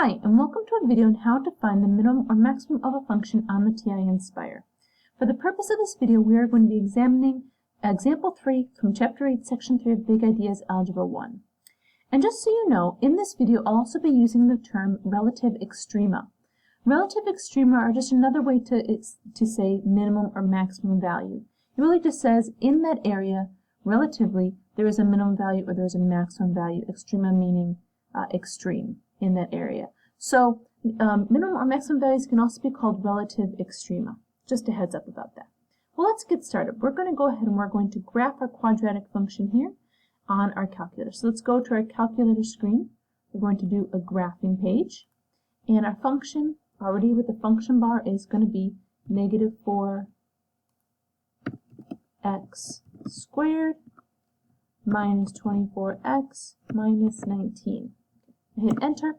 Hi, and welcome to a video on how to find the minimum or maximum of a function on the TI Inspire. For the purpose of this video, we are going to be examining example 3 from chapter 8, section 3 of Big Ideas Algebra 1. And just so you know, in this video, I'll also be using the term relative extrema. Relative extrema are just another way to say minimum or maximum value. It really just says in that area, relatively, there is a minimum value or there is a maximum value, extrema meaning extreme in that area. So minimum or maximum values can also be called relative extrema. Just a heads up about that. Well, let's get started. We're going to go ahead and we're going to graph our quadratic function here on our calculator. So let's go to our calculator screen. We're going to do a graphing page. And our function, already with the function bar, is going to be negative 4x squared minus 24x minus 19. I hit enter,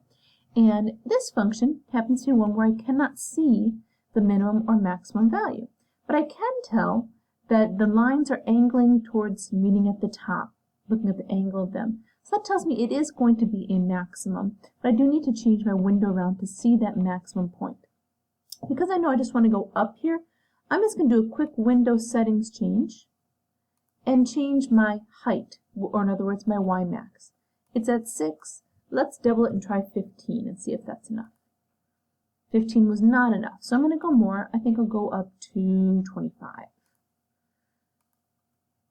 and this function happens to be one where I cannot see the minimum or maximum value. But I can tell that the lines are angling towards meeting at the top, looking at the angle of them. So that tells me it is going to be a maximum, but I do need to change my window around to see that maximum point. Because I know I just want to go up here, I'm just going to do a quick window settings change and change my height, or in other words, my Y max. It's at 6. Let's double it and try 15 and see if that's enough. 15 was not enough, so I'm going to go more. I think I'll go up to 25.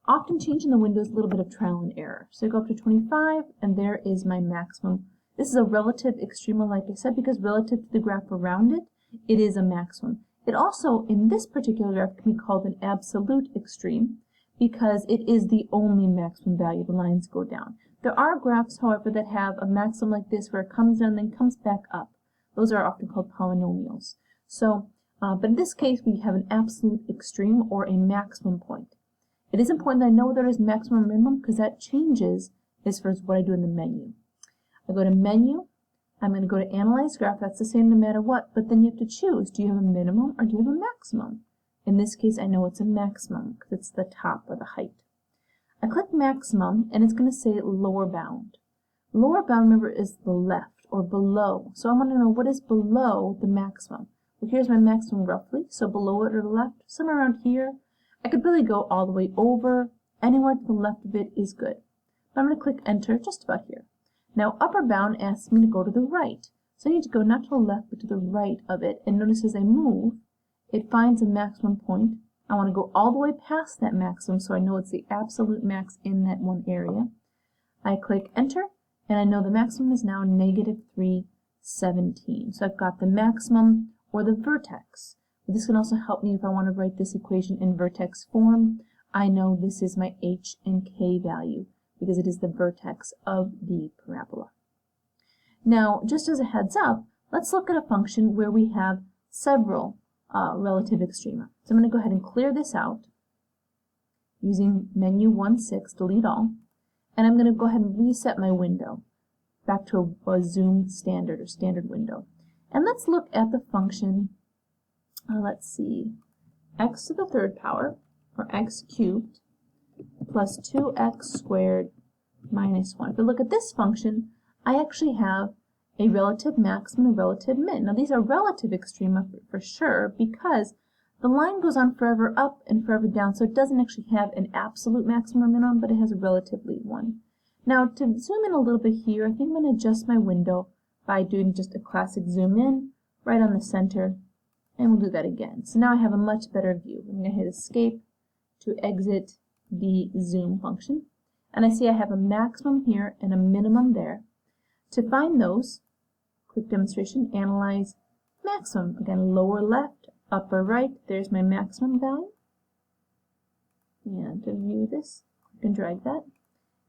Often changing the window is a little bit of trial and error. So I go up to 25, and there is my maximum. This is a relative extrema, like I said, because relative to the graph around it, it is a maximum. It also, in this particular graph, can be called an absolute extreme, because it is the only maximum value. The lines go down. There are graphs, however, that have a maximum like this where it comes down and then comes back up. Those are often called polynomials. So, but in this case, we have an absolute extreme or a maximum point. It is important that I know whether it is maximum or minimum because that changes as far as what I do in the menu. I go to menu. I'm going to go to analyze graph. That's the same no matter what, but then you have to choose. Do you have a minimum or do you have a maximum? In this case, I know it's a maximum because it's the top or the height. I click maximum, and it's going to say lower bound. Lower bound, remember, is the left or below. So I want to know what is below the maximum. Well, here's my maximum roughly. So below it or the left, somewhere around here. I could really go all the way over. Anywhere to the left of it is good. But I'm going to click enter just about here. Now upper bound asks me to go to the right. So I need to go not to the left, but to the right of it. And notice as I move, it finds a maximum point. I want to go all the way past that maximum so I know it's the absolute max in that one area. I click enter, and I know the maximum is now negative 317. So I've got the maximum or the vertex. This can also help me if I want to write this equation in vertex form. I know this is my h and k value because it is the vertex of the parabola. Now, just as a heads up, let's look at a function where we have several relative extrema. So I'm going to go ahead and clear this out using menu 1-6, delete all, and I'm going to go ahead and reset my window back to a zoom standard or standard window. And let's look at the function, let's see, x to the third power, or x cubed, plus 2x squared minus 1. If we look at this function, I actually have a relative max and a relative min. Now these are relative extrema for sure because the line goes on forever up and forever down, so it doesn't actually have an absolute maximum or minimum, but it has a relatively one. Now to zoom in a little bit here, I think I'm going to adjust my window by doing just a classic zoom in right on the center, and we'll do that again. So now I have a much better view. I'm going to hit escape to exit the zoom function, and I see I have a maximum here and a minimum there. To find those, quick demonstration, analyze maximum. Again, lower left, upper right, there's my maximum value. And to view this, I can drag that.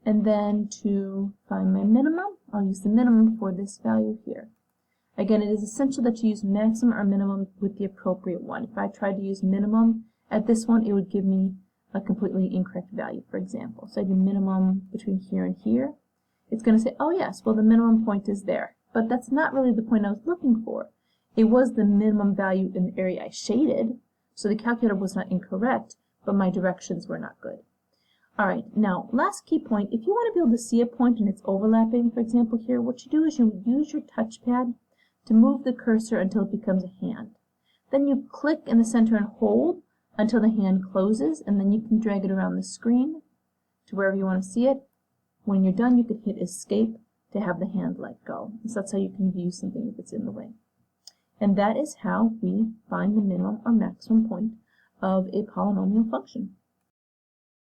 And then to find my minimum, I'll use the minimum for this value here. Again, it is essential that you use maximum or minimum with the appropriate one. If I tried to use minimum at this one, it would give me a completely incorrect value, for example. So I do minimum between here and here. It's going to say, oh yes, well the minimum point is there. But that's not really the point I was looking for. It was the minimum value in the area I shaded, so the calculator was not incorrect, but my directions were not good. Alright, now last key point, if you want to be able to see a point and it's overlapping, for example here, what you do is you use your touchpad to move the cursor until it becomes a hand. Then you click in the center and hold until the hand closes, and then you can drag it around the screen to wherever you want to see it. When you're done, you can hit escape to have the hand let go. So that's how you can view something if it's in the way. And that is how we find the minimum or maximum point of a polynomial function.